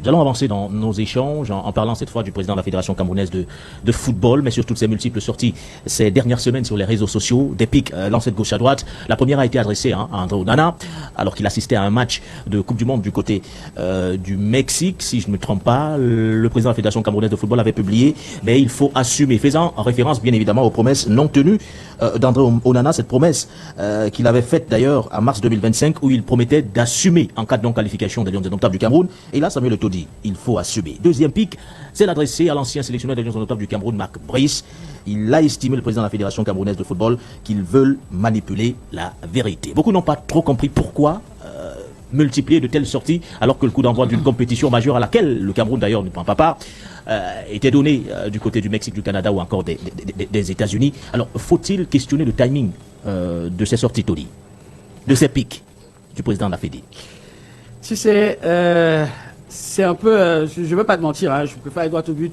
Nous allons avancer dans nos échanges en parlant cette fois du président de la Fédération camerounaise de football, mais sur toutes ces multiples sorties ces dernières semaines sur les réseaux sociaux, des pics lancés de gauche à droite. La première a été adressée à André Onana, alors qu'il assistait à un match de Coupe du Monde du côté du Mexique. Si je ne me trompe pas, le président de la Fédération camerounaise de football avait publié, mais il faut assumer, faisant en référence bien évidemment aux promesses non tenues d'André Onana, cette promesse qu'il avait faite d'ailleurs en mars 2025, où il promettait d'assumer en cas de non-qualification des Lions indomptables du Cameroun. Et là, Samuel Eto'o dit, il faut assumer. Deuxième pic, c'est l'adressé à l'ancien sélectionneur des Lions indomptables du Cameroun, Marc Brice. Il a estimé, le président de la Fédération camerounaise de football, qu'ils veulent manipuler la vérité. Beaucoup n'ont pas trop compris pourquoi multiplier de telles sorties, alors que le coup d'envoi d'une compétition majeure à laquelle le Cameroun d'ailleurs ne prend pas part, était donné du côté du Mexique, du Canada ou encore des États-Unis. Alors, faut-il questionner le timing de ces sorties, Tony, de ces pics du président de la Fédé? Si c'est un peu, je ne veux pas te mentir, hein, je préfère aller droit au but.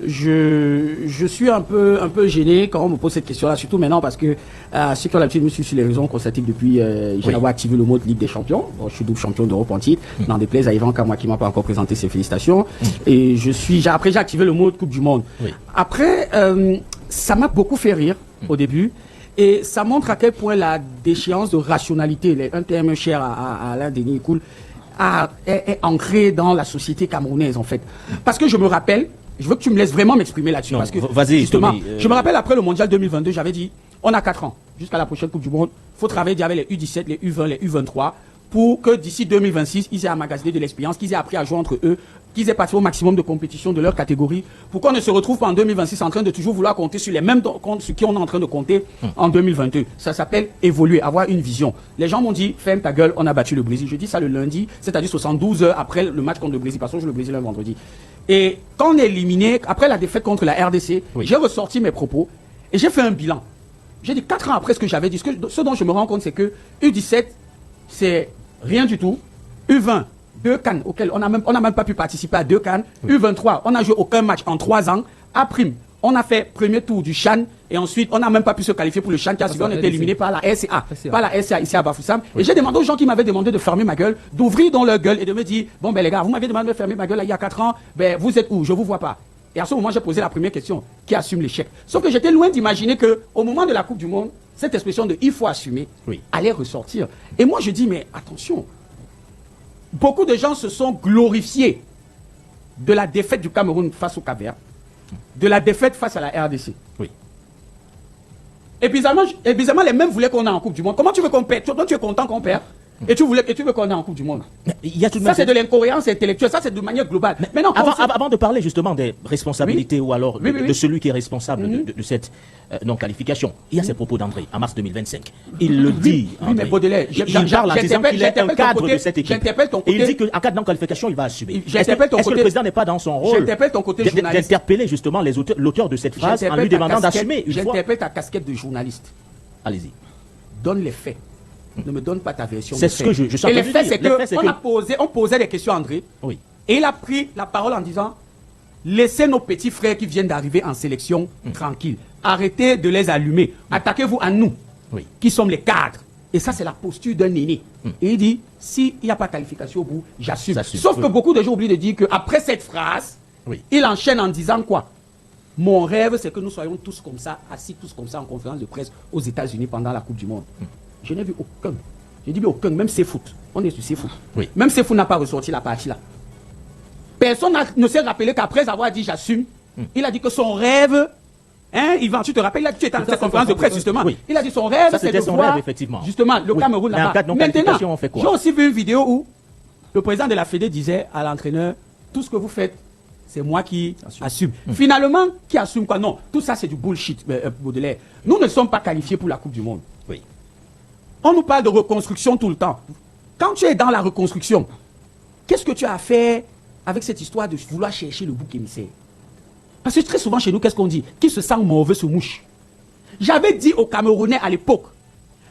Je suis un peu gêné quand on me pose cette question-là, surtout maintenant parce que ceux qui ont l'habitude de me suivre sur les réseaux constatifs depuis, j'ai d'abord activé le mode Ligue des Champions. Bon, je suis double champion d'Europe en titre. N'en déplaise à Yvan Kamwa qui m'a pas encore présenté ses félicitations. Et après j'ai activé le mode Coupe du Monde. Après, ça m'a beaucoup fait rire au début. Et ça montre à quel point la déchéance de rationalité, un terme cher à Alain Denis Koul, est ancrée dans la société camerounaise en fait. Parce que je me rappelle, je veux que tu me laisses vraiment m'exprimer là-dessus. Parce que justement, je me rappelle après le mondial 2022, j'avais dit, on a 4 ans, jusqu'à la prochaine Coupe du Monde, il faut travailler avec les U17, les U20, les U23, pour que d'ici 2026, ils aient emmagasiner de l'expérience, qu'ils aient appris à jouer entre eux, qu'ils aient participé au maximum de compétitions de leur catégorie, pour qu'on ne se retrouve pas en 2026 en train de toujours vouloir compter sur les mêmes sur qui on est en train de compter en 2022. Ça s'appelle évoluer, avoir une vision. Les gens m'ont dit, ferme ta gueule, on a battu le Brésil. Je dis ça le lundi, c'est-à-dire 72 heures après le match contre le Brésil, parce que je joue le Brésil un vendredi. Et quand on est éliminé, après la défaite contre la RDC, j'ai ressorti mes propos et j'ai fait un bilan. J'ai dit 4 ans après ce que j'avais dit, ce dont je me rends compte, c'est que U17, c'est rien du tout. U20, 2 CAN auxquels on n'a même pas pu participer à 2 CAN. U23, on n'a joué aucun match en 3 ans. A', on a fait premier tour du CHAN et ensuite on n'a même pas pu se qualifier pour le CHAN car on était éliminé par la RCA. Par la RCA ici à Bafoussam. Et j'ai demandé aux gens qui m'avaient demandé de fermer ma gueule, d'ouvrir dans leur gueule et de me dire, bon ben les gars, vous m'avez demandé de fermer ma gueule là, il y a 4 ans, ben vous êtes où? Je vous vois pas. Et à ce moment, j'ai posé la première question, qui assume l'échec? Sauf que j'étais loin d'imaginer que au moment de la Coupe du Monde, cette expression de il faut assumer allait ressortir. Et moi je dis, mais attention, beaucoup de gens se sont glorifiés de la défaite du Cameroun face au Cap-Vert, de la défaite face à la RDC. Et bizarrement, les mêmes voulaient qu'on ait en Coupe du Monde. Comment tu veux qu'on perde? Toi, tu es content qu'on perd et tu veux qu'on ait en Coupe du Monde. Ça, c'est de l'incohérence intellectuelle. Ça, c'est de manière globale. Mais non, avant de parler justement des responsabilités ou alors de celui qui est responsable de cette non-qualification, il y a ces propos d'André en mars 2025. Il le dit. Oui, mais Baudelaire, il parle en disant qu'il est un cadre de cette équipe. Et il dit qu'en cas de non-qualification, il va assumer. Est-ce que le président n'est pas dans son rôle d'interpeller justement l'auteur de cette phrase en lui demandant d'assumer une fois? J'interpelle ta casquette de journaliste. Allez-y. Donne les faits. Ne me donne pas ta version. C'est ce que je suis en train de dire. Et les faits, c'est qu'on posait des questions à André. Et il a pris la parole en disant, laissez nos petits frères qui viennent d'arriver en sélection tranquilles. Arrêtez de les allumer. Attaquez-vous à nous, qui sommes les cadres. Et ça, c'est la posture d'un aîné. Et il dit, s'il n'y a pas de qualification au bout, j'assume. Sauf que beaucoup de gens oublient de dire qu'après cette phrase, il enchaîne en disant quoi? Mon rêve, c'est que nous soyons tous comme ça, assis tous comme ça en conférence de presse aux États-Unis pendant la Coupe du Monde. Je n'ai vu aucun. J'ai dit aucun, même c'est foot. On est sur c'est foot. Même c'est foot n'a pas ressorti la partie là. Personne ne s'est rappelé qu'après avoir dit j'assume, il a dit que son rêve, Yvan, tu te rappelles, là, tu étais dans cette conférence de presse justement. Il a dit son rêve, c'est de voir justement le Cameroun là-bas. Maintenant, j'ai aussi vu une vidéo où le président de la Fédé disait à l'entraîneur, tout ce que vous faites, c'est moi qui assume. Finalement, qui assume quoi? Non, tout ça c'est du bullshit, Baudelaire. Nous ne sommes pas qualifiés pour la Coupe du Monde. On nous parle de reconstruction tout le temps. Quand tu es dans la reconstruction, qu'est-ce que tu as fait avec cette histoire de vouloir chercher le bouc émissaire? Parce que très souvent chez nous, qu'est-ce qu'on dit? Qui se sent mauvais se mouche. J'avais dit aux Camerounais à l'époque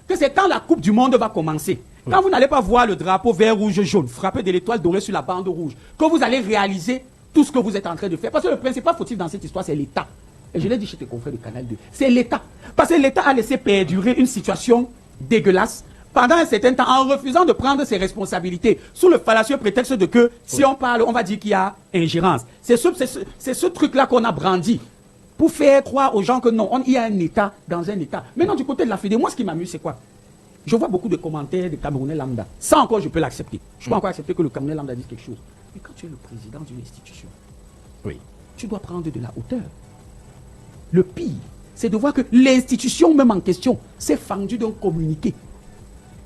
que c'est quand la Coupe du Monde va commencer. Quand vous n'allez pas voir le drapeau vert, rouge, jaune frappé de l'étoile dorée sur la bande rouge, que vous allez réaliser tout ce que vous êtes en train de faire. Parce que le principal fautif dans cette histoire, c'est l'État. Et je l'ai dit chez tes confrères de Canal 2. C'est l'État. Parce que l'État a laissé perdurer une situation dégueulasse pendant un certain temps, en refusant de prendre ses responsabilités, sous le fallacieux prétexte de que si on parle, on va dire qu'il y a ingérence. C'est ce truc-là qu'on a brandi pour faire croire aux gens que non, il y a un État dans un État. Maintenant, du côté de la Fédé, moi, ce qui m'amuse, c'est quoi? Je vois beaucoup de commentaires de Camerounais lambda. Ça encore, je peux l'accepter. Je peux encore accepter que le Camerounais lambda dise quelque chose. Mais quand tu es le président d'une institution, Oui. tu dois prendre de la hauteur. Le pire, c'est de voir que l'institution même en question s'est fendue d'un communiqué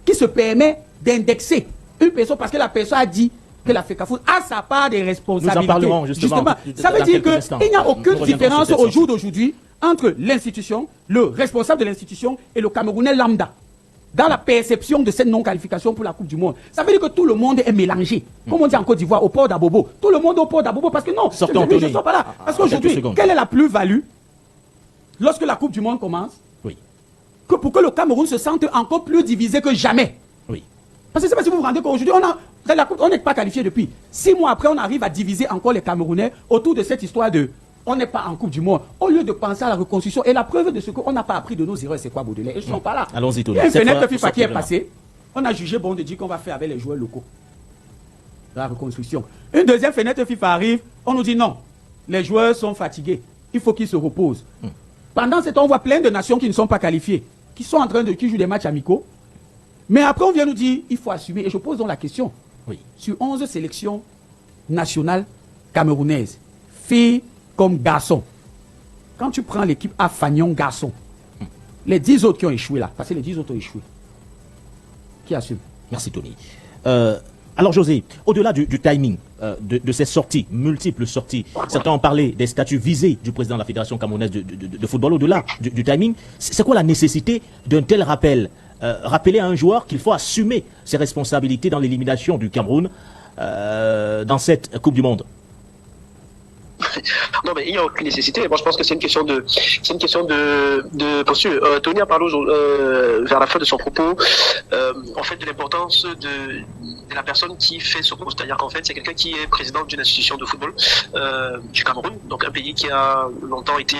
qui se permet d'indexer une personne parce que la personne a dit que la FECAFOOT a sa part des responsabilités. Nous en parlerons justement ça veut dire qu'il n'y a aucune différence au jour de d'aujourd'hui entre l'institution, le responsable de l'institution et le Camerounais lambda dans la perception de cette non-qualification pour la Coupe du Monde. Ça veut dire que tout le monde est mélangé. Comme on dit en Côte d'Ivoire, au port d'Abobo. Tout le monde est au port d'Abobo parce que non, je ne sors pas là. Parce qu'aujourd'hui, quelle est la plus-value lorsque la Coupe du Monde commence? Oui. Que pour que le Cameroun se sente encore plus divisé que jamais. Oui. Parce que c'est pas si vous vous rendez compte, aujourd'hui, on n'est pas qualifié depuis. 6 mois après, on arrive à diviser encore les Camerounais autour de cette histoire de on n'est pas en Coupe du Monde. Au lieu de penser à la reconstruction, et la preuve de ce qu'on n'a pas appris de nos erreurs, c'est quoi, Baudelaire? Ils ne sont pas là. Allons-y, Tony. Il y a une fenêtre FIFA qui est passée. On a jugé bon de dire qu'on va faire avec les joueurs locaux. La reconstruction. Une deuxième fenêtre FIFA arrive, on nous dit non. Les joueurs sont fatigués. Il faut qu'ils se reposent. Pendant ce temps, on voit plein de nations qui ne sont pas qualifiées, qui sont en train de qui jouent des matchs amicaux. Mais après, on vient nous dire il faut assumer. Et je pose donc la question. Oui. Sur 11 sélections nationales camerounaises, filles comme garçons, quand tu prends l'équipe à Fagnon garçon, les 10 autres qui ont échoué là, parce que les 10 autres ont échoué, qui assume? Merci, Tony. Alors, José, au-delà du timing de ces sorties, multiples sorties, certains ont parlé des statuts visés du président de la Fédération camerounaise de football. Au-delà du timing, c'est quoi la nécessité d'un tel rappel? Rappeler à un joueur qu'il faut assumer ses responsabilités dans l'élimination du Cameroun dans cette Coupe du Monde. Non, mais il n'y a aucune nécessité. Moi, je pense que c'est une question de posture. Tony a parlé vers la fin de son propos, en fait, de l'importance de la personne qui fait ce poste. C'est-à-dire qu'en fait, c'est quelqu'un qui est président d'une institution de football du Cameroun, donc un pays qui a longtemps été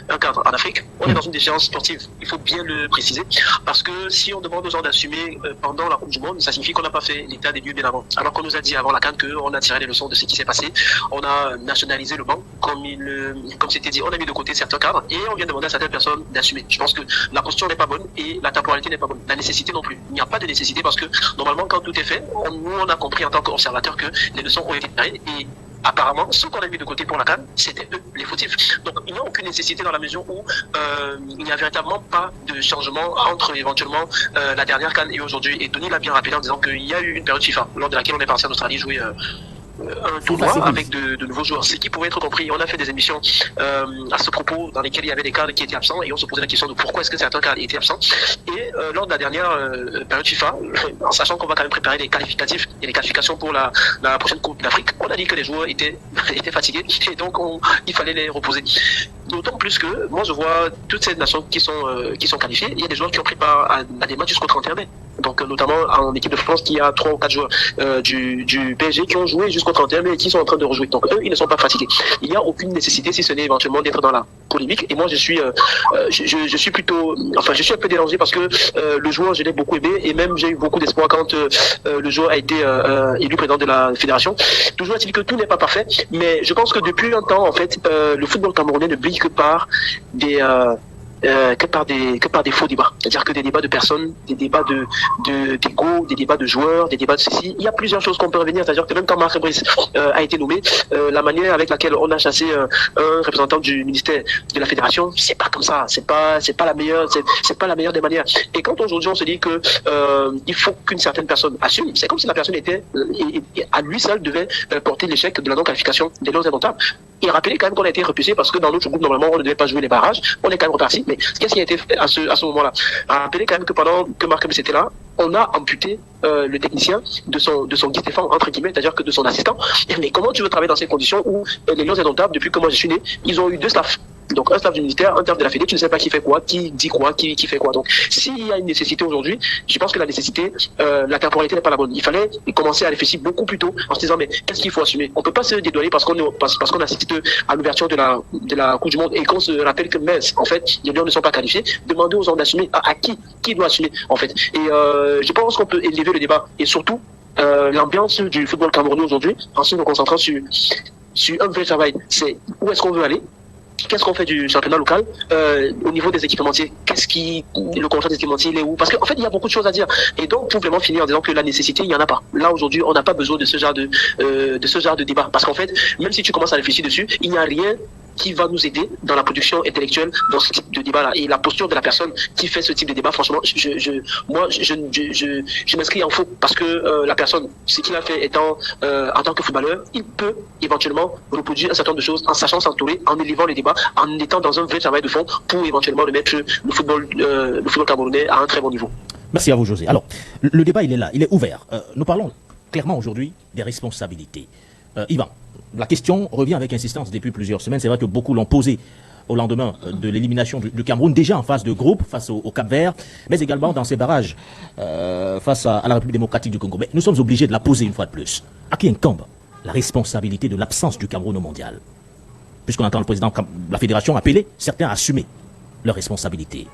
un cadre en Afrique. On est dans une déchéance sportive. Il faut bien le préciser, parce que si on demande aux gens d'assumer pendant la Coupe du Monde, ça signifie qu'on n'a pas fait l'état des lieux bien avant. Alors qu'on nous a dit avant la CAN qu'on a tiré les leçons de ce qui s'est passé, on a nationalisé le banc, comme c'était dit, on a mis de côté certains cadres et on vient demander à certaines personnes d'assumer. Je pense que la posture n'est pas bonne et la temporalité n'est pas bonne. La nécessité non plus. Il n'y a pas de nécessité parce que normalement, quand tout est fait, nous on a compris en tant qu'observateurs que les leçons ont été tirées et apparemment, ceux qu'on a mis de côté pour la CAN, c'était eux les fautifs. Donc il n'y a aucune nécessité dans la mesure où il n'y a véritablement pas de changement entre éventuellement la dernière CAN et aujourd'hui. Et Tony l'a bien rappelé en disant qu'il y a eu une période FIFA lors de laquelle on est parti en Australie jouer un tournoi avec de nouveaux joueurs. Ce qui pouvait être compris. On a fait des émissions à ce propos dans lesquelles il y avait des cadres qui étaient absents et on se posait la question de pourquoi est-ce que certains cadres étaient absents. Et lors de la dernière période FIFA, en sachant qu'on va quand même préparer les qualificatifs et les qualifications pour la prochaine Coupe d'Afrique, on a dit que les joueurs étaient fatigués et donc il fallait les reposer. D'autant plus que moi je vois toutes ces nations qui sont qualifiées. Il y a des joueurs qui ont pris part à des matchs jusqu'au 31 mai. Donc notamment en équipe de France, il y a 3 ou 4 joueurs du PSG qui ont joué jusqu'au 31 mai et qui sont en train de rejouer. Donc eux, ils ne sont pas fatigués. Il n'y a aucune nécessité, si ce n'est éventuellement d'être dans la polémique. Et moi, je suis plutôt, enfin, je suis un peu dérangé parce que le joueur, je l'ai beaucoup aimé et même j'ai eu beaucoup d'espoir quand le joueur a été élu président de la fédération. Toujours est-il que tout n'est pas parfait, mais je pense que depuis un temps, en fait, le football camerounais ne brille que par des faux débats. C'est-à-dire que des débats de personnes, des débats d'ego, des débats de joueurs, des débats de ceci. Il y a plusieurs choses qu'on peut revenir. C'est-à-dire que même quand Marc Brice a été nommé, la manière avec laquelle on a chassé un représentant du ministère de la fédération, c'est pas comme ça. C'est pas la meilleure des manières. Et quand aujourd'hui on se dit que il faut qu'une certaine personne assume, c'est comme si la personne était à lui seul devait porter l'échec de la non-qualification des Lions indomptables. Et rappeler quand même qu'on a été repoussé parce que dans notre groupe normalement on ne devait pas jouer les barrages. On est quand même reparti. Mais qu'est-ce qui a été fait à ce moment-là? Rappelez quand même que pendant que Marc Brice était là, on a amputé le technicien de son Guy Stéphane, entre guillemets, c'est-à-dire que de son assistant. Mais comment tu veux travailler dans ces conditions où les Lions indomptables, depuis que moi je suis né, ils ont eu 2 staffs. Donc, un staff du ministère, un staff de la Fédé, tu ne sais pas qui fait quoi, qui dit quoi, qui fait quoi. Donc, s'il y a une nécessité aujourd'hui, je pense que la nécessité, la temporalité n'est pas la bonne. Il fallait commencer à réfléchir beaucoup plus tôt en se disant, mais qu'est-ce qu'il faut assumer? On peut pas se dédouaner parce qu'on assiste à l'ouverture de la Coupe du Monde et qu'on se rappelle que, en fait, les Lions ne sont pas qualifiés. Demandez aux gens d'assumer à qui doit assumer, en fait. Et je pense qu'on peut élever le débat et surtout, l'ambiance du football camerounais aujourd'hui, en se concentrant sur un vrai travail, c'est où est-ce qu'on veut aller, qu'est-ce qu'on fait du championnat local, au niveau des équipementiers, le contrat des équipementiers, il est où? Parce qu'en fait, il y a beaucoup de choses à dire. Et donc, pour vraiment finir en disant que la nécessité, il n'y en a pas. Là, aujourd'hui, on n'a pas besoin de ce genre de débat. Parce qu'en fait, même si tu commences à réfléchir dessus, il n'y a rien qui va nous aider dans la production intellectuelle dans ce type de débat-là. Et la posture de la personne qui fait ce type de débat, franchement, je m'inscris en faux parce que la personne, ce qu'il a fait étant en tant que footballeur, il peut éventuellement reproduire un certain nombre de choses en sachant s'entourer, en élevant les débats, en étant dans un vrai travail de fond pour éventuellement remettre le football camerounais à un très bon niveau. Merci à vous, José. Alors, le débat, il est là, il est ouvert. Nous parlons clairement aujourd'hui des responsabilités. Yvan, la question revient avec insistance depuis plusieurs semaines. C'est vrai que beaucoup l'ont posé au lendemain de l'élimination du Cameroun, déjà en phase de groupe face au Cap-Vert, mais également dans ses barrages face à la République démocratique du Congo. Mais nous sommes obligés de la poser une fois de plus. À qui incombe la responsabilité de l'absence du Cameroun au mondial? Puisqu'on entend le président de la fédération appeler certains à assumer leurs responsabilités.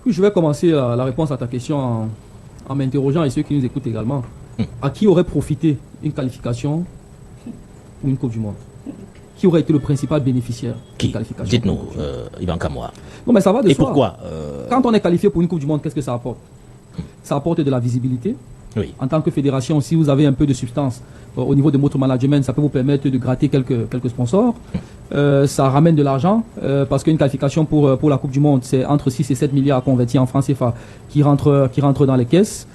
Oui, je vais commencer la réponse à ta question en m'interrogeant et ceux qui nous écoutent également. À qui aurait profité une qualification ou une Coupe du Monde? Qui aurait été le principal bénéficiaire d'une qualification? Dites-nous, Yvan Kamwa. Non, mais ça va de Et soi. pourquoi Quand on est qualifié pour une Coupe du Monde, qu'est-ce que ça apporte? Ça apporte de la visibilité. Oui. En tant que fédération, si vous avez un peu de substance au niveau de votre management, ça peut vous permettre de gratter quelques sponsors. Ça ramène de l'argent parce qu'une qualification pour la Coupe du Monde, c'est entre 6 et 7 milliards convertis en francs CFA qui rentrent dans les caisses.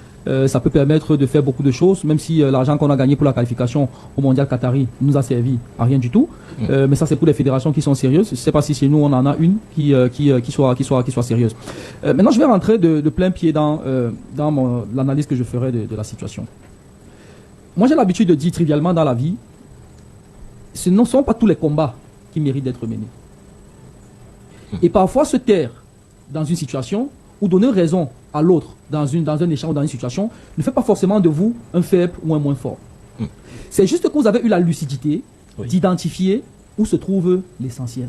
Ça peut permettre de faire beaucoup de choses, même si l'argent qu'on a gagné pour la qualification au Mondial Qatari nous a servi à rien du tout. Mais ça, c'est pour les fédérations qui sont sérieuses. Je ne sais pas si chez nous, on en a une qui soit sérieuse. Maintenant, je vais rentrer de plein pied dans l'analyse que je ferai de la situation. Moi, j'ai l'habitude de dire trivialement dans la vie, ce ne sont pas tous les combats qui méritent d'être menés. Et parfois, se taire dans une situation ou donner raison à l'autre dans un échange ou dans une situation ne fait pas forcément de vous un faible ou un moins fort. C'est juste que vous avez eu la lucidité d'identifier où se trouve l'essentiel.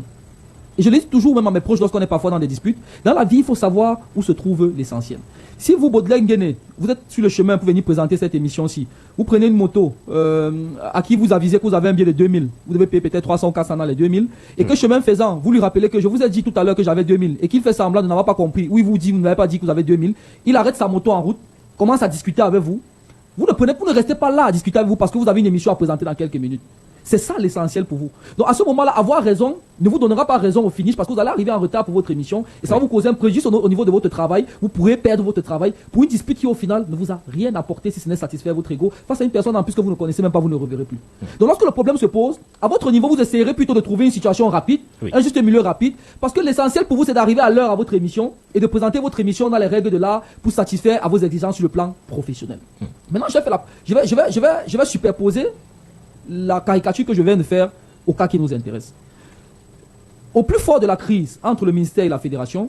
Et je le dis toujours même à mes proches lorsqu'on est parfois dans des disputes, dans la vie, il faut savoir où se trouve l'essentiel. Si vous, Baudelaire Nguéné, vous êtes sur le chemin pour venir présenter cette émission-ci, vous prenez une moto à qui vous avisez que vous avez un billet de 2000, vous devez payer peut-être 300 ou 400 dans les 2000, et que chemin faisant, vous lui rappelez que je vous ai dit tout à l'heure que j'avais 2000, et qu'il fait semblant de n'avoir pas compris, ou il vous dit, vous n'avez pas dit que vous avez 2000, il arrête sa moto en route, commence à discuter avec vous, vous ne restez pas là à discuter avec vous parce que vous avez une émission à présenter dans quelques minutes. C'est ça l'essentiel pour vous. Donc à ce moment-là, avoir raison ne vous donnera pas raison au finish parce que vous allez arriver en retard pour votre émission et ça va vous causer un préjudice au niveau de votre travail. Vous pourrez perdre votre travail pour une dispute qui au final ne vous a rien apporté si ce n'est satisfaire votre ego face à une personne en plus que vous ne connaissez même pas, vous ne reverrez plus. Donc lorsque le problème se pose, à votre niveau, vous essayerez plutôt de trouver une situation rapide, un juste milieu rapide, parce que l'essentiel pour vous c'est d'arriver à l'heure à votre émission et de présenter votre émission dans les règles de l'art pour satisfaire à vos exigences sur le plan professionnel. Maintenant, je vais superposer la caricature que je viens de faire au cas qui nous intéresse. Au plus fort de la crise entre le ministère et la fédération,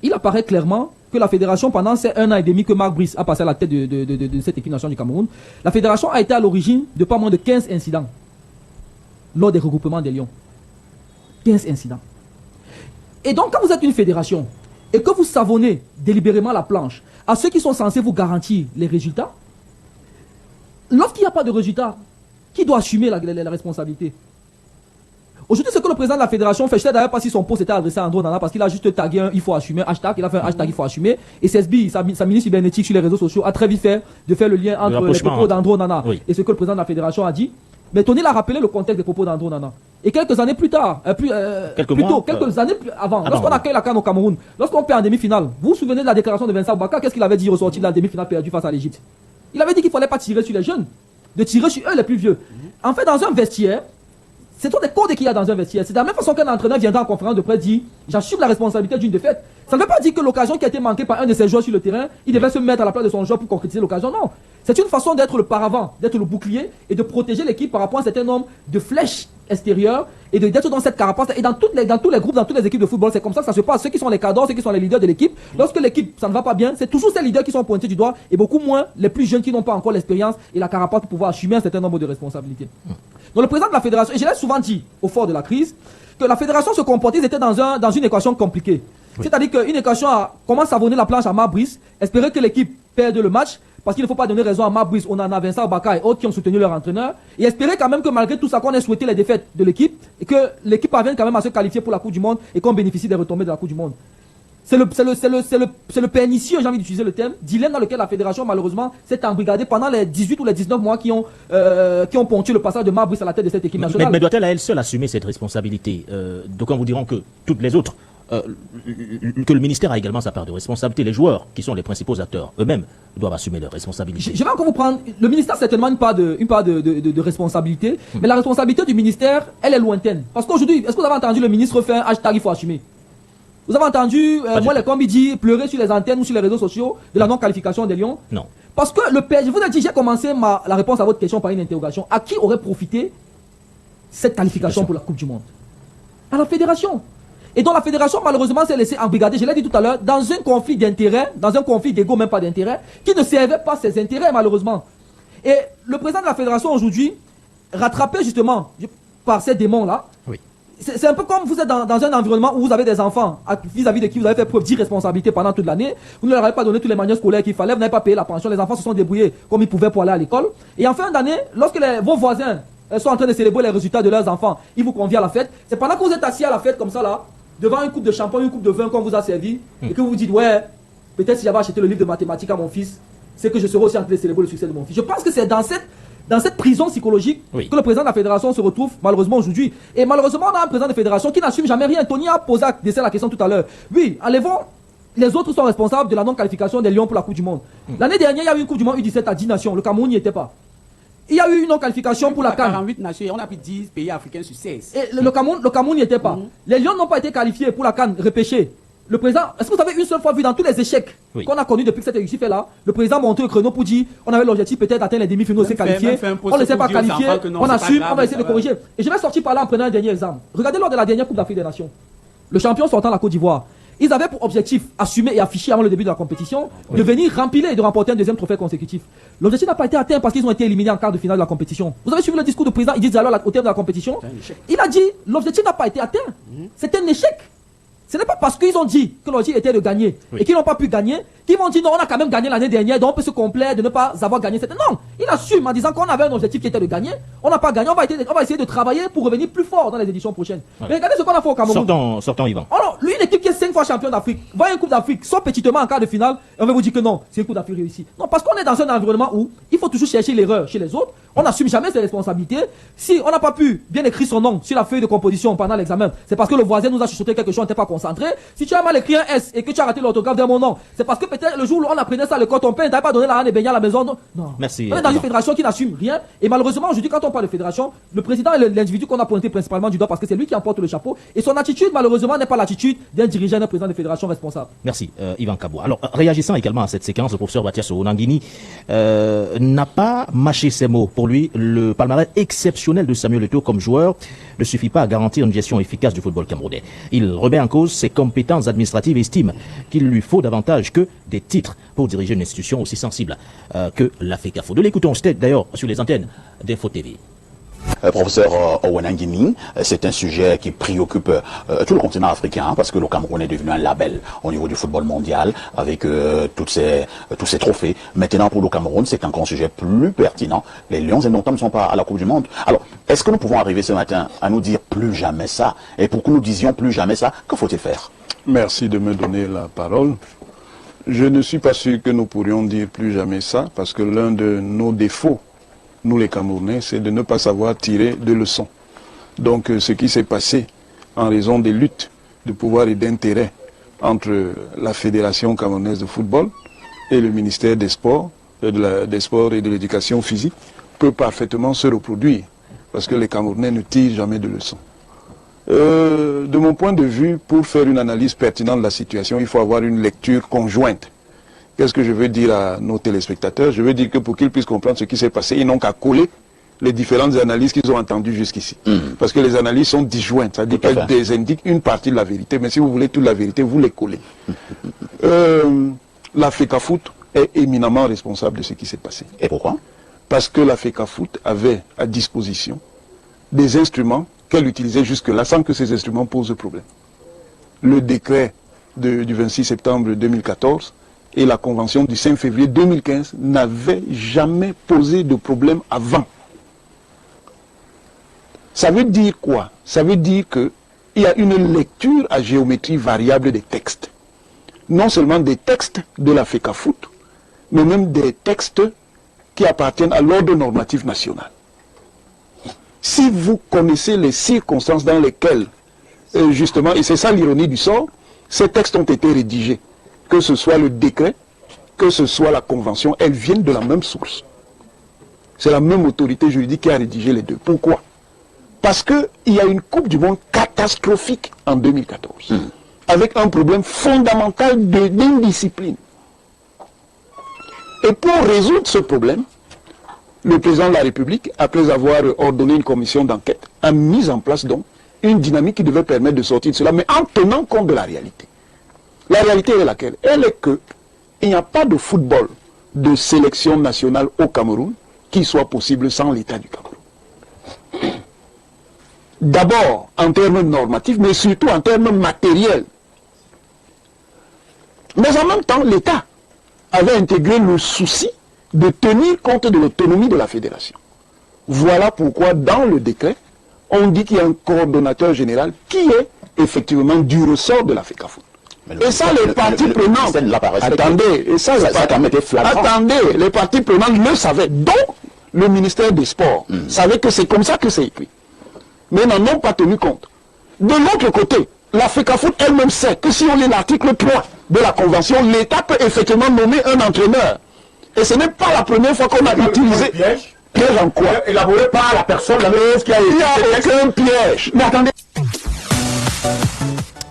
il apparaît clairement que la fédération, pendant ces 1 an et demi que Marc Brice a passé à la tête de cette équipe nationale du Cameroun, la fédération a été à l'origine de pas moins de 15 incidents lors des regroupements des Lions. 15 incidents. Et donc, quand vous êtes une fédération et que vous savonnez délibérément la planche à ceux qui sont censés vous garantir les résultats, lorsqu'il n'y a pas de résultats, qui doit assumer la responsabilité? Aujourd'hui, ce que le président de la fédération fait, je ne sais d'ailleurs pas si son poste était adressé à Andro Nana parce qu'il a juste tagué un il faut assumer, hashtag, il a fait un hashtag il faut assumer. Et CSB, sa ministre cybernétique sur les réseaux sociaux, a très vite fait de faire le lien entre les propos d'Andro Nana et ce que le président de la fédération a dit. Mais Tony l'a rappelé le contexte des propos d'Andro Nana. Et quelques années plus tard, quelques années avant, lorsqu'on accueille la CAN au Cameroun, lorsqu'on perd en demi-finale, vous vous souvenez de la déclaration de Vincent Baka, qu'est-ce qu'il avait dit ressorti de la demi-finale perdue face à l'Égypte? Il avait dit qu'il ne fallait pas tirer sur les jeunes, de tirer sur eux les plus vieux. En fait, dans un vestiaire, ce sont des codes qu'il y a dans un vestiaire. C'est de la même façon qu'un entraîneur viendra en conférence de presse dire j'assume la responsabilité d'une défaite. Ça ne veut pas dire que l'occasion qui a été manquée par un de ses joueurs sur le terrain, il devait se mettre à la place de son joueur pour concrétiser l'occasion. Non. C'est une façon d'être le paravent, d'être le bouclier et de protéger l'équipe par rapport à un certain nombre de flèches extérieures et d'être dans cette carapace. Et dans tous les groupes, dans toutes les équipes de football, c'est comme ça que ça se passe. Ceux qui sont les cadres, ceux qui sont les leaders de l'équipe, lorsque l'équipe, ça ne va pas bien, c'est toujours ces leaders qui sont pointés du doigt et beaucoup moins les plus jeunes qui n'ont pas encore l'expérience et la carapace pour pouvoir assumer un certain nombre de responsabilités. Donc le président de la fédération, et je l'ai souvent dit au fort de la crise, que la fédération se comportait, ils étaient dans une équation compliquée. Oui. C'est-à-dire qu'une équation à comment savonner la planche à Marbrice, espérer que l'équipe perde le match, parce qu'il ne faut pas donner raison à Marbrice, on en a Vincent Baka et autres qui ont soutenu leur entraîneur, et espérer quand même que malgré tout ça, qu'on ait souhaité les défaites de l'équipe, et que l'équipe parvienne quand même à se qualifier pour la Coupe du Monde, et qu'on bénéficie des retombées de la Coupe du Monde. C'est le pernicieux, j'ai envie d'utiliser le terme, dilemme dans lequel la fédération, malheureusement, s'est embrigadée pendant les 18 ou les 19 mois qui ont ponctué le passage de Marbrice à la tête de cette équipe nationale. Mais doit-elle à elle seule assumer cette responsabilité? D'aucuns vous diront que toutes les autres, que le ministère a également sa part de responsabilité. Les joueurs, qui sont les principaux acteurs, eux-mêmes, doivent assumer leurs responsabilités. Je vais encore vous prendre, le ministère a certainement une part de responsabilité, mais la responsabilité du ministère, elle est lointaine. Parce qu'aujourd'hui, est-ce que vous avez entendu le ministre faire un hashtag il faut assumer? Vous avez entendu, moi, les combis dit pleurer sur les antennes ou sur les réseaux sociaux de la non-qualification des Lions? Non. Parce que le PSG, je vous ai dit, j'ai commencé la réponse à votre question par une interrogation. À qui aurait profité cette qualification pour la Coupe du Monde? À la fédération. Et donc la fédération, malheureusement, s'est laissée embrigader, je l'ai dit tout à l'heure, dans un conflit d'intérêts, dans un conflit d'ego, même pas d'intérêts, qui ne servait pas ses intérêts, malheureusement. Et le président de la fédération, aujourd'hui, rattrapé justement par ces démons-là, oui. C'est un peu comme vous êtes dans un environnement où vous avez des enfants vis-à-vis de qui vous avez fait preuve d'irresponsabilité pendant toute l'année. Vous ne leur avez pas donné tous les manuels scolaires qu'il fallait, vous n'avez pas payé la pension, les enfants se sont débrouillés comme ils pouvaient pour aller à l'école. Et en fin d'année, lorsque vos voisins sont en train de célébrer les résultats de leurs enfants, ils vous convient à la fête. C'est pendant que vous êtes assis à la fête comme ça là, devant une coupe de champagne, une coupe de vin qu'on vous a servi, et que vous vous dites, ouais, peut-être si j'avais acheté le livre de mathématiques à mon fils, c'est que je serais aussi en train de célébrer le succès de mon fils. Je pense que c'est dans cette prison psychologique que le président de la fédération se retrouve malheureusement aujourd'hui. Et malheureusement, on a un président de fédération qui n'assume jamais rien. Tony a posé la question tout à l'heure. Oui, enlevons, les autres sont responsables de la non-qualification des Lions pour la Coupe du Monde. L'année dernière, il y a eu une Coupe du Monde U17 à 10 nations. Le Cameroun n'y était pas. Il y a eu une non-qualification pour la CAN. 48 nations, on a pris 10 pays africains sur 16. Et le Cameroun n'y était pas. Les Lions n'ont pas été qualifiés pour la CAN repêchée. Le président, est-ce que vous avez une seule fois vu dans tous les échecs qu'on a connus depuis que cette équipe est là, le président monte le chrono pour dire on avait l'objectif peut-être d'atteindre les demi-finaux, c'est qualifié, on ne s'est pas qualifié, on assume, on va essayer de corriger. Et je vais sortir par là en prenant un dernier exemple. Regardez lors de la dernière Coupe d'Afrique des Nations, le champion sortant la Côte d'Ivoire, ils avaient pour objectif assumer et afficher avant le début de la compétition de venir rempiler et de remporter un deuxième trophée consécutif. L'objectif n'a pas été atteint parce qu'ils ont été éliminés en quart de finale de la compétition. Vous avez suivi le discours du président, il dit alors au terme de la compétition, il a dit l'objectif n'a pas été atteint, c'est un échec. Ce n'est pas parce qu'ils ont dit que l'objectif était de gagner et qu'ils n'ont pas pu gagner qu'ils vont dire non, on a quand même gagné l'année dernière, donc on peut se complaire de ne pas avoir gagné. Non, il assume en disant qu'on avait un objectif qui était de gagner, on n'a pas gagné, on va essayer de travailler pour revenir plus fort dans les éditions prochaines. Mais regardez ce qu'on a fait au Cameroun. Sortons Yvan. Alors, lui, une équipe qui est 5 fois champion d'Afrique, va une Coupe d'Afrique, sort petitement en quart de finale, et on va vous dire que non, c'est une Coupe d'Afrique réussie. Non, parce qu'on est dans un environnement où il faut toujours chercher l'erreur chez les autres, on n'assume jamais ses responsabilités. Si on n'a pas pu bien écrire son nom sur la feuille de composition pendant l'examen, c'est parce que le voisin nous a chuchoté quelque chose, on n'était pas concentré. Si tu as mal écrit un S et que tu as raté l'autographe de mon nom, c'est parce que peut-être le jour où on apprenait ça à l'école, ton père n'avait pas donné la rane et baigné à la maison. Non. Merci. On est dans une fédération qui n'assume rien. Et malheureusement, aujourd'hui, quand on parle de fédération, le président est l'individu qu'on a pointé principalement du doigt parce que c'est lui qui emporte le chapeau. Et son attitude, malheureusement, n'est pas l'attitude d'un dirigeant, d'un président de fédération responsable. Merci, Yvan Kabou. Alors, réagissant également à cette séquence, le professeur Mathias Onangini n'a pas mâché ses mots. Pour lui, le palmarès exceptionnel de Samuel Eto'o comme joueur ne suffit pas à garantir une gestion efficace du football camerounais. Il remet en cause ses compétences administratives et estime qu'il lui faut davantage que des titres pour diriger une institution aussi sensible que la FECAFO. De l'écoutons, c'était d'ailleurs sur les antennes d'Info TV. Professeur Onangini, c'est un sujet qui préoccupe tout le continent africain parce que le Cameroun est devenu un label au niveau du football mondial avec tous ces trophées. Maintenant pour le Cameroun, c'est encore un sujet plus pertinent. Les Lions indomptables ne sont pas à la Coupe du Monde. Alors, est-ce que nous pouvons arriver ce matin à nous dire plus jamais ça? Et pour que nous disions plus jamais ça, que faut-il faire? Merci de me donner la parole. Je ne suis pas sûr que nous pourrions dire plus jamais ça parce que l'un de nos défauts, nous les Camerounais, c'est de ne pas savoir tirer de leçons. Donc ce qui s'est passé en raison des luttes de pouvoir et d'intérêt entre la Fédération camerounaise de football et le ministère des Sports, des Sports et de l'Éducation physique peut parfaitement se reproduire parce que les Camerounais ne tirent jamais de leçons. De mon point de vue, pour faire une analyse pertinente de la situation, il faut avoir une lecture conjointe. Qu'est-ce que je veux dire à nos téléspectateurs? Je veux dire que pour qu'ils puissent comprendre ce qui s'est passé, ils n'ont qu'à coller les différentes analyses qu'ils ont entendues jusqu'ici. Parce que les analyses sont disjointes, c'est-à-dire qu'elles désindiquent une partie de la vérité, mais si vous voulez toute la vérité, vous les collez. La FECAFOOT est éminemment responsable de ce qui s'est passé. Et pourquoi? Parce que la FECAFOOT avait à disposition des instruments qu'elle utilisait jusque-là sans que ces instruments posent problème. Le décret du 26 septembre 2014 et la convention du 5 février 2015 n'avaient jamais posé de problème avant. Ça veut dire quoi? Ça veut dire qu'il y a une lecture à géométrie variable des textes. Non seulement des textes de la FECAFOOT, mais même des textes qui appartiennent à l'ordre normatif national. Si vous connaissez les circonstances dans lesquelles, justement, et c'est ça l'ironie du sort, ces textes ont été rédigés, que ce soit le décret, que ce soit la convention, elles viennent de la même source. C'est la même autorité juridique qui a rédigé les deux. Pourquoi? Parce qu'il y a une Coupe du Monde catastrophique en 2014, avec un problème fondamental d'indiscipline. Et pour résoudre ce problème, le président de la République, après avoir ordonné une commission d'enquête, a mis en place donc une dynamique qui devait permettre de sortir de cela, mais en tenant compte de la réalité. La réalité est laquelle? Elle est qu'il n'y a pas de football de sélection nationale au Cameroun qui soit possible sans l'État du Cameroun. D'abord en termes normatifs, mais surtout en termes matériels. Mais en même temps, l'État avait intégré le souci de tenir compte de l'autonomie de la fédération. Voilà pourquoi dans le décret, on dit qu'il y a un coordonnateur général qui est effectivement du ressort de la FECAFOOT. Et ça, les parties prenantes, attendez, et ça, attendez, les parties prenantes le savaient, dont le ministère des Sports savait que c'est comme ça que c'est écrit. Mais n'en ont pas tenu compte. De l'autre côté, la FECAFOOT elle-même sait que si on lit l'article 3 de la Convention, l'État peut effectivement nommer un entraîneur. Et ce n'est pas la première fois qu'on a utilisé... Piège en quoi? Élaboré par la personne, la qui a Il n'y a aucun piège. Mais attendez.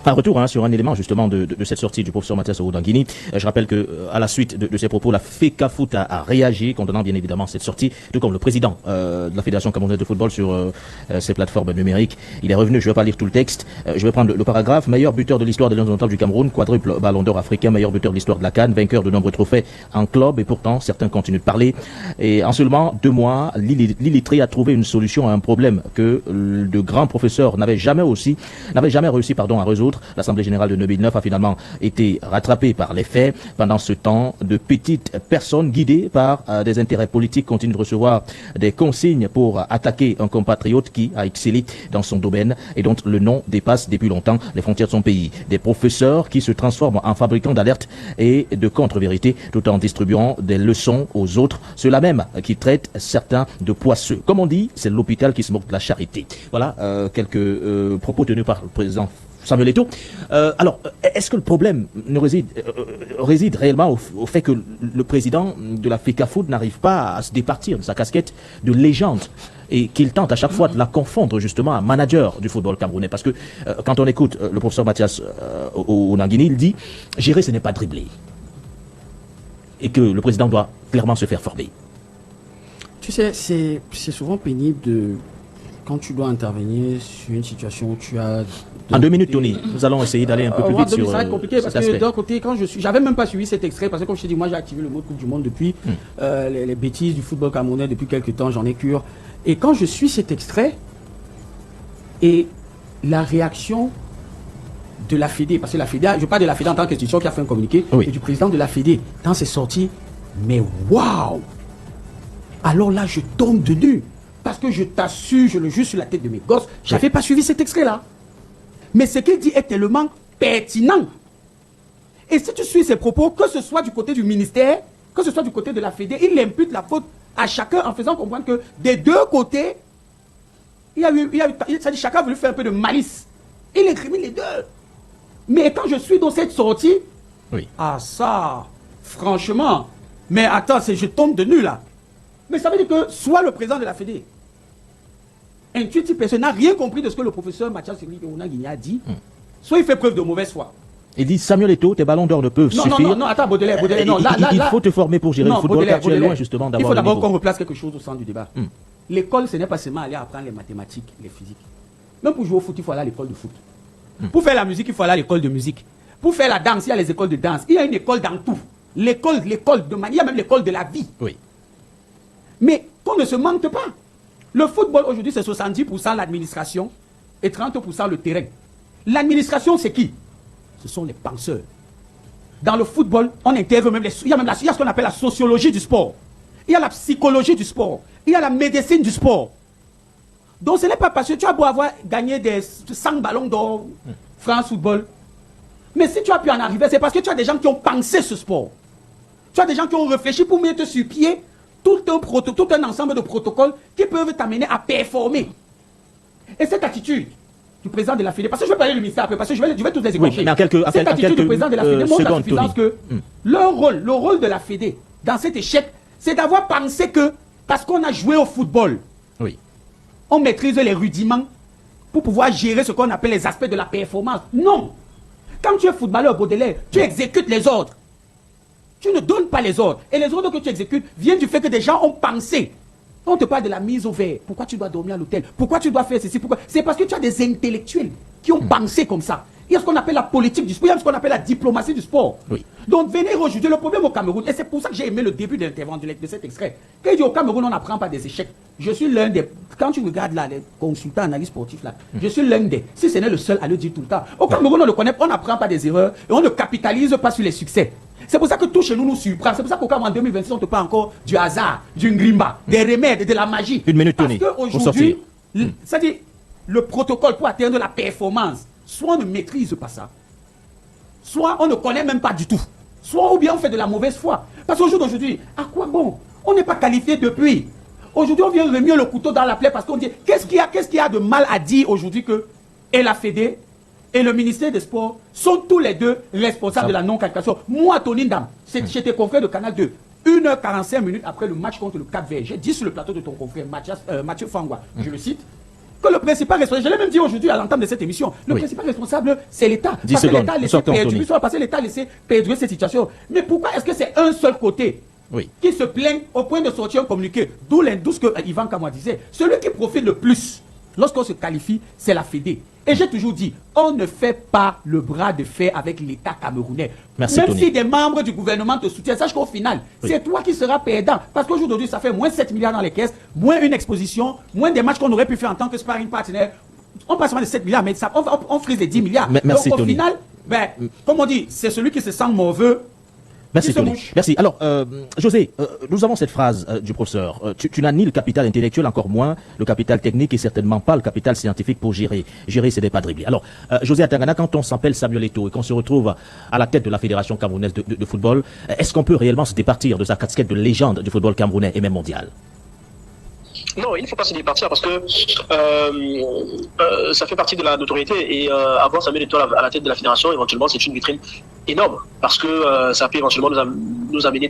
Un retour sur un élément justement de cette sortie du professeur Mathias Oudanguini. Je rappelle que à la suite de ces propos, la FECAFOOT a réagi, condamnant bien évidemment cette sortie, tout comme le président de la Fédération camerounaise de football sur ses plateformes numériques. Il est revenu, je ne vais pas lire tout le texte, je vais prendre le paragraphe. Meilleur buteur de l'histoire de l'international du Cameroun, quadruple ballon d'or africain, meilleur buteur de l'histoire de la CAN, vainqueur de nombreux trophées en club, et pourtant certains continuent de parler. Et en seulement 2 mois, l'illettré a trouvé une solution à un problème que de grands professeurs n'avaient jamais réussi à résoudre. L'Assemblée générale de 2009 a finalement été rattrapée par les faits. Pendant ce temps, de petites personnes guidées par des intérêts politiques continuent de recevoir des consignes pour attaquer un compatriote qui a excellé dans son domaine et dont le nom dépasse depuis longtemps les frontières de son pays. Des professeurs qui se transforment en fabricants d'alertes et de contre-vérités tout en distribuant des leçons aux autres. Ceux-là même qui traitent certains de poisseux. Comme on dit, c'est l'hôpital qui se moque de la charité. Voilà quelques propos tenus par le président Samuel Eto'o. Alors, est-ce que le problème réside réellement au fait que le président de la FECAFOOT n'arrive pas à se départir de sa casquette de légende et qu'il tente à chaque fois de la confondre justement à manager du football camerounais? Parce que quand on écoute le professeur Mathias Oudanguini, il dit « Gérer, ce n'est pas dribbler » et que le président doit clairement se faire former. Tu sais, c'est souvent pénible quand tu dois intervenir sur une situation où tu as... En 2 minutes, Tony, nous allons essayer d'aller un peu plus vite sur ça va être compliqué parce que d'un côté, j'avais même pas suivi cet extrait parce que comme je t'ai dit, moi j'ai activé le mode Coupe du Monde depuis les bêtises du football camerounais depuis quelques temps, j'en ai cure. Et quand je suis cet extrait et la réaction de la Fédé, parce que la Fédé, je parle de la Fédé en tant qu'institution qui a fait un communiqué, et du président de la Fédé dans ses sorties, mais waouh! Alors là, je tombe de nu. Parce que je t'assure, je le jure sur la tête de mes gosses, j'avais pas suivi cet extrait-là. Mais ce qu'il dit est tellement pertinent. Et si tu suis ses propos, que ce soit du côté du ministère, que ce soit du côté de la Fédé, il impute la faute à chacun en faisant comprendre que des deux côtés, ça dit, chacun a voulu faire un peu de malice. Il incrimine les deux. Mais quand je suis dans cette sortie, ça, franchement, mais attends, je tombe de nu là. Mais ça veut dire que soit le président de la Fédé, intuitif personne n'a rien compris de ce que le professeur Mathias Oudanguini a dit, soit il fait preuve de mauvaise foi. Il dit Samuel Eto'o, tes ballons d'or ne peuvent suffire. Non, attends, Baudelaire, non, il faut te former pour gérer le football, car tu es loin justement d'avoir. Il faut d'abord qu'on replace quelque chose au centre du débat. L'école, ce n'est pas seulement aller apprendre les mathématiques, les physiques. Même pour jouer au foot, il faut aller à l'école de foot. Pour faire la musique, il faut aller à l'école de musique. Pour faire la danse, il y a les écoles de danse. Il y a une école dans tout. L'école de manière, il y a même l'école de la vie. Oui. Mais qu'on ne se mente pas. Le football aujourd'hui, c'est 70% l'administration et 30% le terrain. L'administration, c'est qui? Ce sont les penseurs. Dans le football, on intègre même il y a ce qu'on appelle la sociologie du sport. Il y a la psychologie du sport. Il y a la médecine du sport. Donc ce n'est pas parce que tu as beau avoir gagné des 100 ballons d'or, France Football. Mais si tu as pu en arriver, c'est parce que tu as des gens qui ont pensé ce sport. Tu as des gens qui ont réfléchi pour mettre sur pied tout un ensemble de protocoles qui peuvent t'amener à performer. Et cette attitude du président de la Fédération, parce que je vais parler du ministère après, parce que je vais tous les écorcher. Cette attitude du président de la Fédération montre à suffisance que le rôle de la Fédé dans cet échec, c'est d'avoir pensé que, parce qu'on a joué au football, on maîtrise les rudiments pour pouvoir gérer ce qu'on appelle les aspects de la performance. Non! Quand tu es footballeur Baudelaire, tu exécutes les ordres. Tu ne donnes pas les ordres. Et les ordres que tu exécutes viennent du fait que des gens ont pensé. On te parle de la mise au vert. Pourquoi tu dois dormir à l'hôtel? Pourquoi tu dois faire ceci? Pourquoi? C'est parce que tu as des intellectuels qui ont pensé comme ça. Il y a ce qu'on appelle la politique du sport, il y a ce qu'on appelle la diplomatie du sport. Donc venir aujourd'hui, le problème au Cameroun, et c'est pour ça que j'ai aimé le début de l'intervention de cet extrait. Quand il dit au Cameroun, on n'apprend pas des échecs. Je suis l'un des, quand tu regardes là, les consultants, analystes sportifs là, je suis l'un des, si ce n'est le seul à le dire tout le temps. Au Cameroun, on le connaît, on n'apprend pas des erreurs et on ne capitalise pas sur les succès. C'est pour ça que tout chez nous nous surprend. C'est pour ça qu'au Cameroun en 2026, on ne te parle encore du hasard, du ngrimba, des remèdes, de la magie. Une minute, Tony. Parce qu'aujourd'hui, c'est-à-dire, le protocole pour atteindre la performance, soit on ne maîtrise pas ça, soit on ne connaît même pas du tout, soit ou bien on fait de la mauvaise foi. Parce qu'aujourd'hui, à quoi bon? On n'est pas qualifié depuis. Aujourd'hui, on vient remuer le couteau dans la plaie parce qu'on dit, qu'est-ce qu'il y a de mal à dire aujourd'hui que et la Fédé et le ministère des Sports sont tous les deux responsables de la non-qualification. Moi, Tony Ndam, j'étais confrère de Canal 2. 1h45 minutes après le match contre le Cap-Vert, j'ai dit sur le plateau de ton confrère Mathieu Fangwa, je le cite, que le principal responsable, je l'ai même dit aujourd'hui à l'entame de cette émission, le principal responsable, c'est l'État. Parce que l'État a laissé perdurer cette situation. Mais pourquoi est-ce que c'est un seul côté qui se plaint au point de sortir un communiqué? D'où ce que Yvan Kamwa disait. Celui qui profite le plus lorsqu'on se qualifie, c'est la Fédé. Et j'ai toujours dit, on ne fait pas le bras de fer avec l'État camerounais. Merci, même Tony. si des membres du gouvernement te soutiennent, sache qu'au final, c'est toi qui seras perdant. Parce qu'aujourd'hui, ça fait moins 7 milliards dans les caisses, moins une exposition, moins des matchs qu'on aurait pu faire en tant que sparring partenaire. On passe moins de 7 milliards, mais ça, on frise les 10 milliards. Merci, donc au Tony. final, comme on dit, c'est celui qui se sent mauvais. Merci Tony. Merci. Alors, José, nous avons cette phrase du professeur. Tu n'as ni le capital intellectuel, encore moins le capital technique et certainement pas le capital scientifique pour gérer ces débats dribblés. Alors, José Atangana, quand on s'appelle Samuel Eto'o et qu'on se retrouve à la tête de la Fédération camerounaise de football, est-ce qu'on peut réellement se départir de sa casquette de légende du football camerounais et même mondial? Non, il ne faut pas se départir parce que ça fait partie de la notoriété et avoir Samuel Eto'o à la tête de la fédération, éventuellement, c'est une vitrine énorme parce que ça peut éventuellement nous amener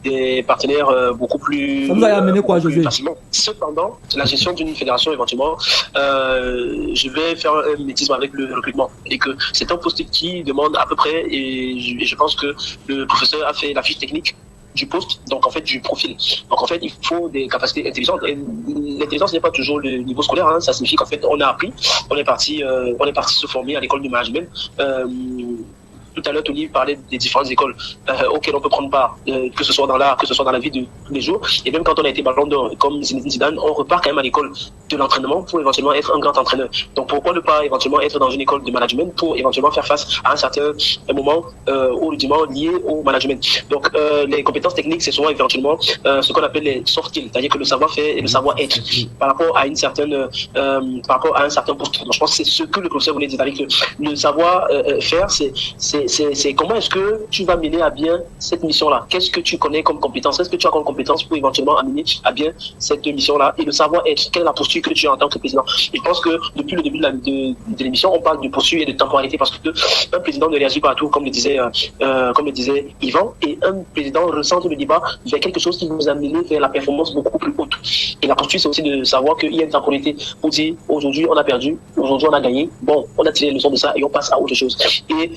des partenaires beaucoup plus. Ça nous a amené quoi, José? Facilement. Cependant, la gestion d'une fédération, éventuellement, je vais faire un métisme avec le recrutement et que c'est un poste qui demande à peu près, et je pense que le professeur a fait la fiche technique du poste, donc en fait du profil. Donc en fait, il faut des capacités intelligentes. Et l'intelligence n'est pas toujours le niveau scolaire, hein. Ça signifie qu'en fait, on a appris, on est parti se former à l'école du management. Tout à l'heure, Tony parlait des différentes écoles auxquelles on peut prendre part, que ce soit dans l'art, que ce soit dans la vie de tous les jours. Et même quand on a été ballon d'or, comme Zinedine Zidane, on repart quand même à l'école de l'entraînement pour éventuellement être un grand entraîneur. Donc pourquoi ne pas éventuellement être dans une école de management pour éventuellement faire face à un certain moment au rudiment lié au management. Donc les compétences techniques, c'est souvent éventuellement ce qu'on appelle les soft skills, c'est-à-dire que le savoir-faire et le savoir-être par rapport à un certain poste. Donc je pense que c'est ce que le professeur voulait dire, c'est-à-dire que le savoir-faire, c'est c'est comment est-ce que tu vas mener à bien cette mission-là? Qu'est-ce que tu connais comme compétence? Qu'est-ce que tu as comme compétence pour éventuellement amener à bien cette mission-là et de savoir être, quelle est la posture que tu as en tant que président? Et je pense que depuis le début de l'émission, on parle de posture et de temporalité parce que un président ne réagit pas à tout, comme le disait Yvan, et un président recentre le débat vers quelque chose qui nous amène vers la performance beaucoup plus haute. Et la posture, c'est aussi de savoir qu'il y a une temporalité pour dire aujourd'hui on a perdu, aujourd'hui on a gagné, bon, on a tiré les leçons de ça et on passe à autre chose. Et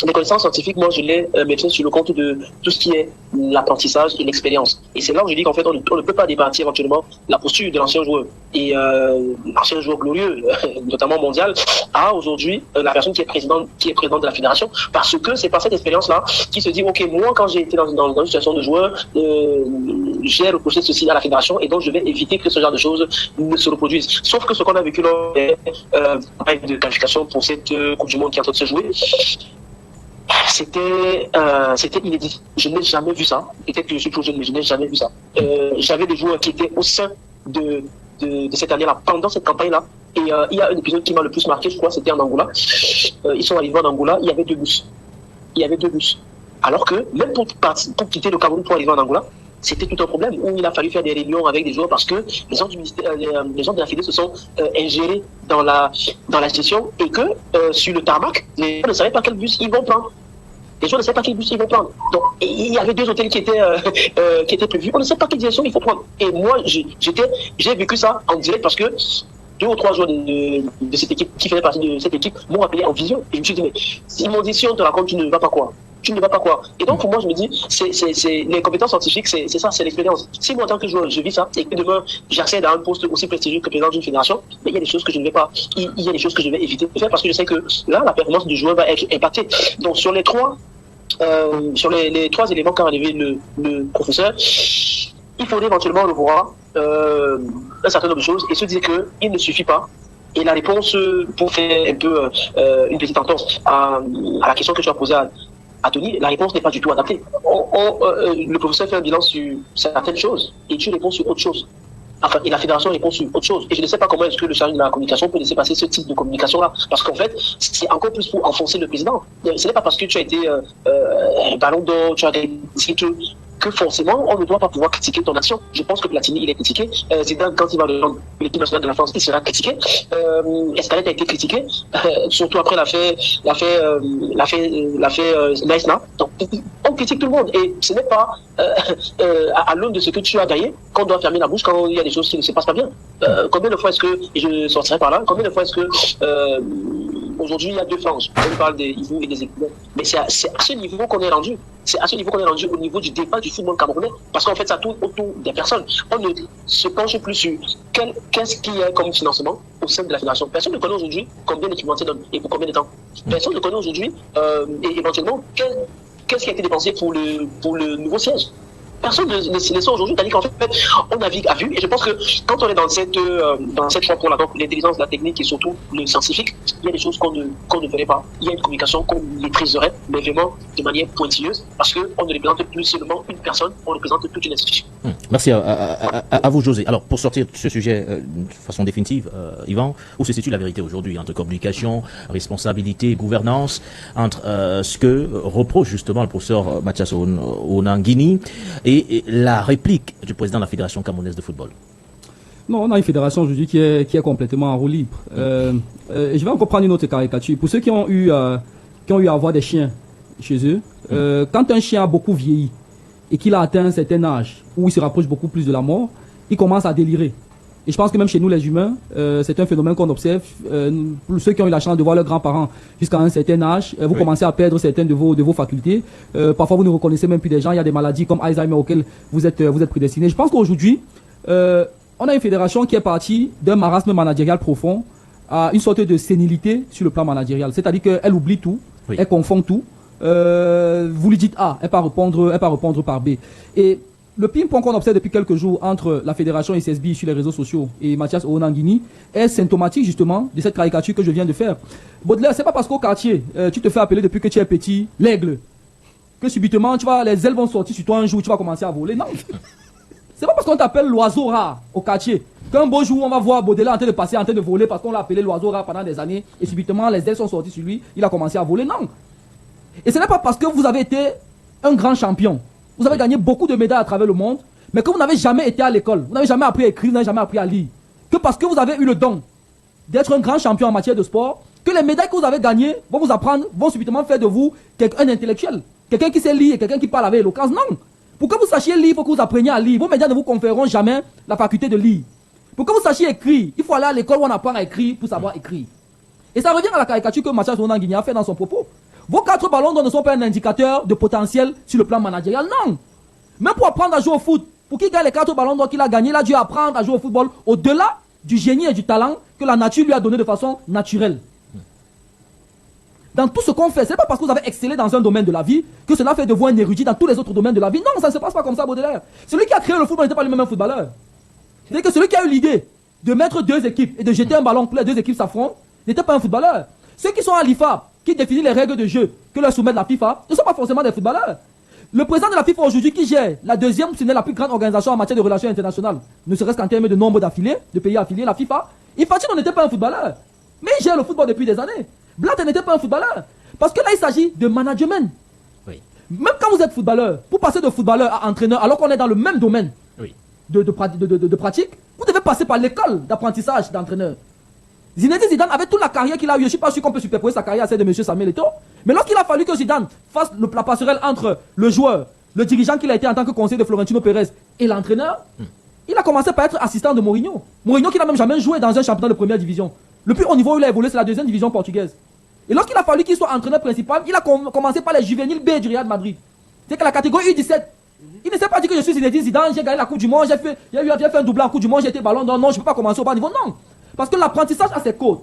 les connaissances scientifiques, moi, je les mettrais sur le compte de tout ce qui est l'apprentissage et l'expérience. Et c'est là où je dis qu'en fait, on ne peut pas débattre éventuellement la posture de l'ancien joueur. Et l'ancien joueur glorieux, notamment mondial, a aujourd'hui la personne qui est présidente de la fédération, parce que c'est par cette expérience-là qui se dit, ok, moi, quand j'ai été dans une situation de joueur, j'ai reproché ceci à la fédération, et donc je vais éviter que ce genre de choses ne se reproduisent. Sauf que ce qu'on a vécu lors de qualification pour cette Coupe du Monde qui est en train de se jouer, c'était inédit. Je n'ai jamais vu ça. Peut-être que je suis trop jeune, mais je n'ai jamais vu ça. J'avais des joueurs qui étaient au sein de cette année-là, pendant cette campagne-là. Et il y a un épisode qui m'a le plus marqué, je crois, c'était en Angola. Ils sont arrivés en Angola, il y avait deux bus. Alors que, même pour quitter le Cameroun pour arriver en Angola, c'était tout un problème où il a fallu faire des réunions avec des joueurs parce que les gens du ministère, les gens de la Fédé se sont ingérés dans la gestion et que sur le tarmac, les gens ne savaient pas quel bus ils vont prendre. Les gens ne savaient pas quel bus ils vont prendre. Donc, il y avait deux hôtels qui étaient prévus. On ne sait pas quelle direction il faut prendre. Et moi, j'ai vécu ça en direct parce que 2 ou 3 joueurs de cette équipe, qui faisaient partie de cette équipe, m'ont appelé en vision. Et je me suis dit, mais ils m'ont dit, si on te raconte, tu ne vas pas quoi? Tu ne vas pas quoi? Et donc, pour moi, je me dis, c'est les compétences scientifiques, c'est ça, c'est l'expérience. Si moi, en tant que joueur, je vis ça, et que demain, j'accède à un poste aussi prestigieux que président d'une fédération, mais il y a des choses que je ne vais pas, il y a des choses que je vais éviter de faire parce que je sais que là, la performance du joueur va être impactée. Donc, sur les trois éléments qu'a relevé le professeur, il faudrait éventuellement revoir un certain nombre de choses et se dire qu'il ne suffit pas. Et la réponse, pour faire un peu une petite entorse à la question que tu as posée à Tony, la réponse n'est pas du tout adaptée. Le professeur fait un bilan sur certaines choses et tu réponds sur autre chose. Enfin, et la fédération répond sur autre chose. Et je ne sais pas comment est-ce que le chargé de la communication peut laisser passer ce type de communication-là. Parce qu'en fait, c'est encore plus pour enfoncer le président. Ce n'est pas parce que tu as été ballon d'or, tu as gagné que forcément, on ne doit pas pouvoir critiquer ton action. Je pense que Platini, il est critiqué. Zidane, quand il va de l'équipe nationale de la France, il sera critiqué. Escalette a été critiqué, surtout après l'affaire Naïsna. Donc, on critique tout le monde. Et ce n'est pas à l'aune de ce que tu as gagné qu'on doit fermer la bouche quand il y a des choses qui ne se passent pas bien. Combien de fois est-ce que, et je sortirai par là, combien de fois est-ce que aujourd'hui il y a deux franges, on parle des Ivoux et des Équipements, mais c'est à ce niveau qu'on est rendu. C'est à ce niveau qu'on est rendu au niveau du débat du football camerounais, parce qu'en fait ça tourne autour des personnes. On ne se penche plus sur qu'est-ce qu'il y a comme financement au sein de la fédération. Personne ne connaît aujourd'hui combien d'équipementiers donne et pour combien de temps. Personne ne connaît aujourd'hui et éventuellement qu'est-ce qui a été dépensé pour le nouveau siège. Personne ne sait ça aujourd'hui, c'est-à-dire qu'en fait, on navigue à vue, et je pense que quand on est dans cette choix pour l'intelligence, la technique et surtout le scientifique, il y a des choses qu'on ne ferait pas. Il y a une communication qu'on maîtriserait, mais vraiment de manière pointilleuse, parce qu'on ne représente plus seulement une personne, on représente toute une institution. Merci à vous, José. Alors, pour sortir de ce sujet de façon définitive, Yvan, où se situe la vérité aujourd'hui entre communication, responsabilité, gouvernance, entre ce que reproche justement le professeur Mathias Onanguini et la réplique du président de la Fédération camerounaise de football? Non, on a une fédération aujourd'hui qui est complètement en roue libre. Je vais encore prendre une autre caricature. Pour ceux qui ont eu à avoir des chiens chez eux, quand un chien a beaucoup vieilli et qu'il a atteint un certain âge où il se rapproche beaucoup plus de la mort, il commence à délirer. Et je pense que même chez nous les humains, c'est un phénomène qu'on observe. Pour ceux qui ont eu la chance de voir leurs grands-parents jusqu'à un certain âge, vous commencez à perdre certaines de vos facultés. Parfois vous ne reconnaissez même plus des gens. Il y a des maladies comme Alzheimer auxquelles vous êtes prédestinés. Je pense qu'aujourd'hui, on a une fédération qui est partie d'un marasme managérial profond à une sorte de sénilité sur le plan managérial. C'est-à-dire qu'elle oublie tout, elle confond tout. Vous lui dites A, elle va répondre par B. Et le ping-pong qu'on observe depuis quelques jours entre la fédération et CSB sur les réseaux sociaux et Mathias Onanguini est symptomatique justement de cette caricature que je viens de faire. Baudelaire, c'est pas parce qu'au quartier, tu te fais appeler depuis que tu es petit l'aigle, que subitement les ailes vont sortir sur toi un jour, tu vas commencer à voler. Non. C'est pas parce qu'on t'appelle l'oiseau rare au quartier qu'un beau jour on va voir Baudelaire en train de passer, en train de voler parce qu'on l'a appelé l'oiseau rare pendant des années et subitement les ailes sont sorties sur lui, il a commencé à voler. Non. Et ce n'est pas parce que vous avez été un grand champion, vous avez gagné beaucoup de médailles à travers le monde, mais que vous n'avez jamais été à l'école, vous n'avez jamais appris à écrire, vous n'avez jamais appris à lire, que parce que vous avez eu le don d'être un grand champion en matière de sport, que les médailles que vous avez gagnées vont vous apprendre, vont subitement faire de vous un intellectuel, quelqu'un qui sait lire et quelqu'un qui parle avec éloquence. Non. Pour que vous sachiez lire, il faut que vous appreniez à lire. Vos médias ne vous conféreront jamais la faculté de lire. Pour que vous sachiez écrire, il faut aller à l'école où on apprend à écrire pour savoir écrire. Et ça revient à la caricature que Mathias Ronanguini a fait dans son propos. Vos 4 ballons d'or ne sont pas un indicateur de potentiel sur le plan managérial. Non. Même pour apprendre à jouer au foot, pour qu'il gagne les 4 ballons d'or qu'il a gagnés, il a dû apprendre à jouer au football au-delà du génie et du talent que la nature lui a donné de façon naturelle. Dans tout ce qu'on fait, ce n'est pas parce que vous avez excellé dans un domaine de la vie que cela fait de vous un érudit dans tous les autres domaines de la vie. Non, ça ne se passe pas comme ça, Baudelaire. Celui qui a créé le football n'était pas lui-même un footballeur. C'est-à-dire que celui qui a eu l'idée de mettre 2 équipes et de jeter un ballon pour les 2 équipes s'affrontent n'était pas un footballeur. Ceux qui sont à l'IFA, qui définissent les règles de jeu que leur soumet la FIFA, ne sont pas forcément des footballeurs. Le président de la FIFA aujourd'hui qui gère la deuxième, ce n'est la plus grande organisation en matière de relations internationales, ne serait-ce qu'en termes de nombre d'affiliés, de pays affiliés, la FIFA, Infantino n'était pas un footballeur. Mais il gère le football depuis des années. Blatter n'était pas un footballeur. Parce que là, il s'agit de management. Oui. Même quand vous êtes footballeur, pour passer de footballeur à entraîneur, alors qu'on est dans le même domaine Oui. de pratique, vous devez passer par l'école d'apprentissage d'entraîneur. Zinedine Zidane, avec toute la carrière qu'il a eue, je ne suis pas sûr qu'on peut superposer sa carrière à celle de M. Samuel Eto'o. Mais lorsqu'il a fallu que Zidane fasse la passerelle entre le joueur, le dirigeant qu'il a été en tant que conseiller de Florentino Pérez et l'entraîneur, il a commencé par être assistant de Mourinho. Mourinho qui n'a même jamais joué dans un championnat de première division. Le plus haut niveau où il a évolué, c'est la 2e division portugaise. Et lorsqu'il a fallu qu'il soit entraîneur principal, il a commencé par les juvéniles B du Real Madrid. C'est que la catégorie U17. Il ne s'est pas dit que je suis Zinedine Zidane, j'ai gagné la Coupe du Monde, j'ai fait un doublé en Coupe du Monde, j'ai été ballon d'or. Non, je ne peux pas commencer au bas niveau. Non. Parce que l'apprentissage a ses codes.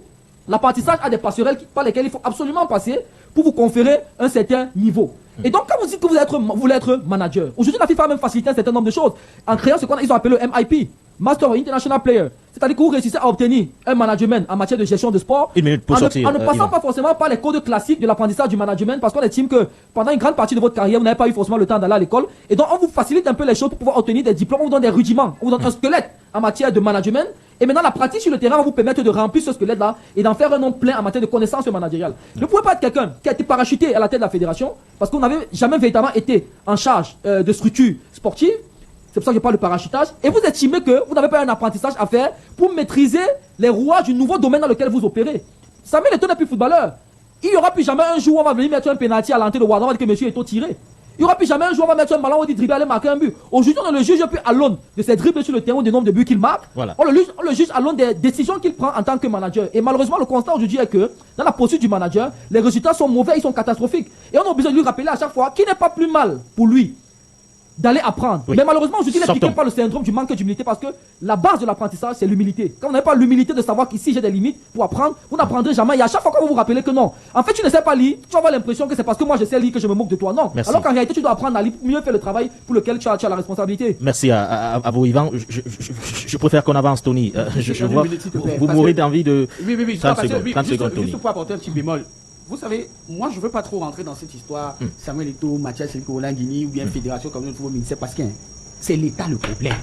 L'apprentissage a des passerelles par lesquelles il faut absolument passer pour vous conférer un certain niveau. Et donc, quand vous dites que vous voulez être manager, aujourd'hui, la FIFA a même facilité un certain nombre de choses en créant ce qu'ils ont appelé le MIP, Master International Player. C'est-à-dire que vous réussissez à obtenir un management en matière de gestion de sport Une minute pour sortir, en ne passant pas forcément par les codes classiques de l'apprentissage du management, parce qu'on estime que pendant une grande partie de votre carrière, vous n'avez pas eu forcément le temps d'aller à l'école. Et donc, on vous facilite un peu les choses pour pouvoir obtenir des diplômes, on vous donne des rudiments, on vous donne un squelette en matière de management. Et maintenant, la pratique sur le terrain va vous permettre de remplir ce squelette-là et d'en faire un nom plein en matière de connaissances managériales. Vous ne pouvez pas être quelqu'un qui a été parachuté à la tête de la fédération parce qu'on n'avait jamais véritablement été en charge de structures sportives. C'est pour ça que je parle de parachutage. Et vous estimez que vous n'avez pas un apprentissage à faire pour maîtriser les rouages du nouveau domaine dans lequel vous opérez. Samuel Eto'o n'est plus footballeur. Il n'y aura plus jamais un jour où on va venir mettre un penalty à l'entrée de Ouadon, on va dire que monsieur Eto'o tiré. Il n'y aura plus jamais un jour où on va mettre un ballon, on va dire dribbler, aller marquer un but. Aujourd'hui, on ne le juge plus à l'aune de ses dribbles sur le terrain ou des nombres de buts qu'il marque. Voilà. On le juge à l'aune des décisions qu'il prend en tant que manager. Et malheureusement, le constat aujourd'hui est que dans la poursuite du manager, les résultats sont mauvais, ils sont catastrophiques. Et on a besoin de lui rappeler à chaque fois qu'il n'est pas plus mal pour lui d'aller apprendre. Oui. Mais malheureusement, aujourd'hui, il est piqué Sortons. par le syndrome du manque d'humilité parce que la base de l'apprentissage, c'est l'humilité. Quand vous n'avez pas l'humilité de savoir qu'ici j'ai des limites pour apprendre, vous n'apprendrez jamais. Et à chaque fois que vous vous rappelez que non, en fait, tu ne sais pas lire, tu vas avoir l'impression que c'est parce que moi je sais lire que je me moque de toi. Non. Merci. Alors qu'en réalité, tu dois apprendre à lire pour mieux faire le travail pour lequel tu as la responsabilité. Merci à vous, Yvan. Je préfère qu'on avance, Tony. Je Une vois, minute, s'il te plaît, vous parce mourrez que- d'envie de... Oui, 30 secondes, 30 juste, secondes, Tony. juste pour apporter un petit bémol. Vous savez, moi je ne veux pas trop rentrer dans cette histoire, Samuel Eto'o, Mathias Ronanguini ou bien Fédération comme le football ministère, parce que c'est l'État le problème.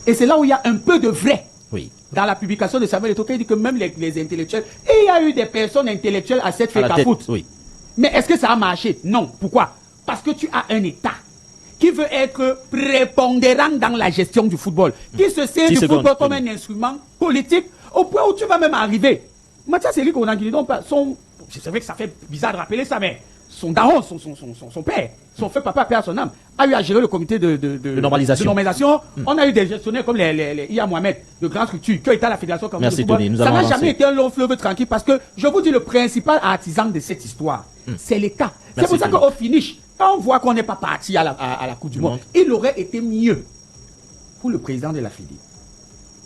Et c'est là où il y a un peu de vrai. Oui. Dans la publication de Samuel Eto'o, il dit que même les intellectuels, et il y a eu des personnes intellectuelles à cette À fête la à tête, foot. oui. Mais est-ce que ça a marché? Non. Pourquoi? Parce que tu as un État qui veut être prépondérant dans la gestion du football, qui se sert 10 du secondes, football comme Tony. un instrument politique, au point où tu vas même arriver. Mathias Elik Ronanguini, c'est vrai que ça fait bizarre de rappeler ça, mais son daron, son père, son fait papa, père à son âme, a eu à gérer le comité de normalisation. On a eu des gestionnaires comme les IA Mohamed, de grandes structures, qui ont été à la Fédération comme Merci, de football. Tony, nous Ça allons n'a avancer. jamais été un long fleuve tranquille parce que, je vous dis, le principal artisan de cette histoire, c'est l'État. C'est Merci, pour ça Tony. qu'au finish, quand on voit qu'on n'est pas parti à la Coupe du Monde, il aurait été mieux pour le président de la FIDI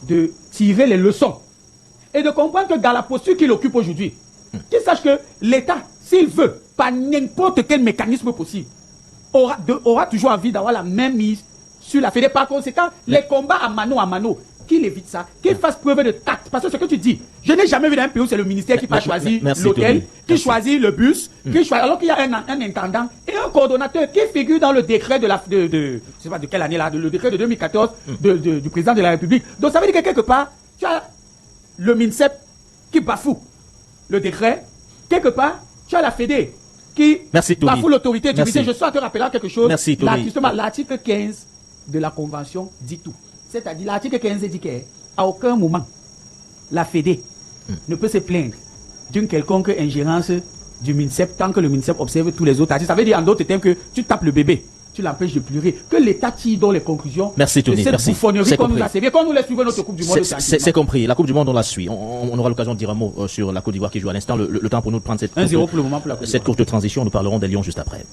de tirer les leçons et de comprendre que dans la posture qu'il occupe aujourd'hui, qu'il sache que l'État, s'il veut, par n'importe quel mécanisme possible, aura toujours envie d'avoir la même mise sur la FEDE. Par conséquent, les combats à mano, qu'il évite ça, qu'il fasse preuve de tact. Parce que ce que tu dis, je n'ai jamais vu dans un pays où c'est le ministère qui va choisir Merci, l'hôtel, Tony. qui choisit le bus, alors qu'il y a un intendant et un coordonnateur qui figure dans le décret je sais pas de quelle année là, le décret de 2014 du président de la République. Donc ça veut dire que quelque part, tu as le MINSEP qui bafoue le décret, quelque part, tu as la FEDE qui Merci, Tony. bafoue l'autorité du Merci. ministère. Je suis en train de rappeler quelque chose. Merci, Tony. Justement, l'article 15 de la Convention dit tout. C'est-à-dire, l'article 15 dit qu'à aucun moment, la Fédé ne peut se plaindre d'une quelconque ingérence du MINSEP tant que le MINSEP observe tous les autres articles. Ça veut dire en d'autres termes que tu tapes le bébé, tu l'empêches de pleurer, que l'État tire dans les conclusions Merci, Tony, de cette merci. bouffonnerie C'est qu'on nous compris. a servi, qu'on nous laisse suivre notre Coupe du Monde. C'est compris. La Coupe du Monde, on la suit. On aura l'occasion de dire un mot sur la Côte d'Ivoire qui joue à l'instant. Le temps pour nous de prendre cette 1-0 pour le moment pour la Côte cette d'Ivoire. courte transition. Nous parlerons des Lions juste après.